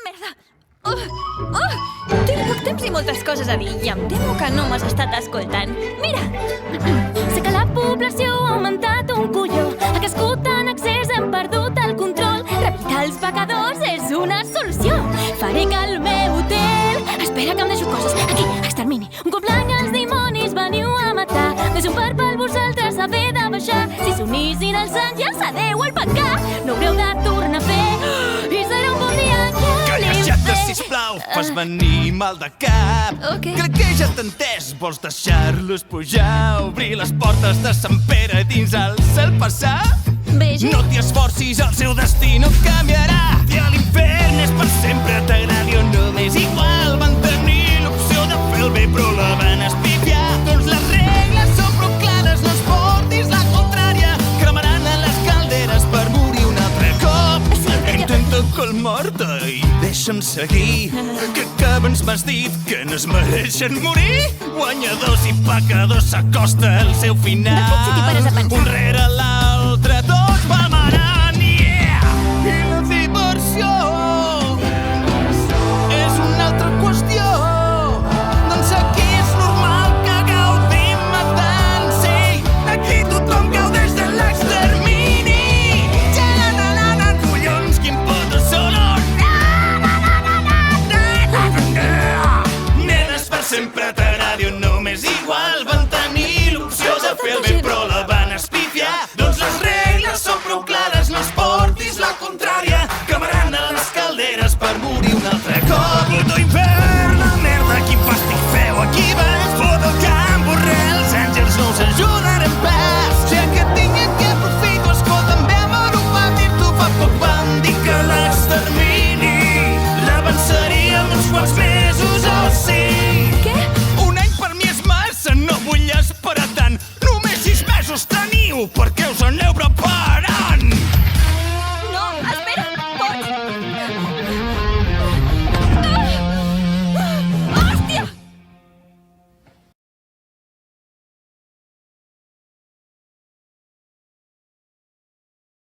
Merda! Tinc poc temps i moltes coses a dir i em temo que no m'has estat escoltant. Mira! Sé que la població ha augmentat un colló. Ha crescut en excés, hem perdut el control. Repitar els pecadors és una solució. Faré que el meu hotel... Espera que em deixo coses. Aquí, extermini. Un cop l'any els dimonis veniu a matar. Deixo un part per vosaltres haver de baixar. Si s'unissin els àngels, adeu al pecat. No haureu de tornar a fer. I serà un bon dia que Calla, sisplau, fas venir mal de cap. Ok. Crec que ja t'he entès. Vols deixar-los pujar, obrir les portes de Sant Pere dins el cel passar? Vegi? No t'hi esforcis, el seu destí no canviarà. I a l'infern és per sempre, t'agradi o no. És igual, van tenir l'opció de fer el bé, però la van espifiar. Doncs les regles són prou clares, no ens portis la contrària. Cremaran a les calderes per morir un altre cop. Intenta calmar-te i deixa'm seguir. Que abans m'has dit que no es mereixen morir. Guanyadors i pecadors s'acosta al seu final. De fet, si t'hi pares a pensar. Un rere l'altre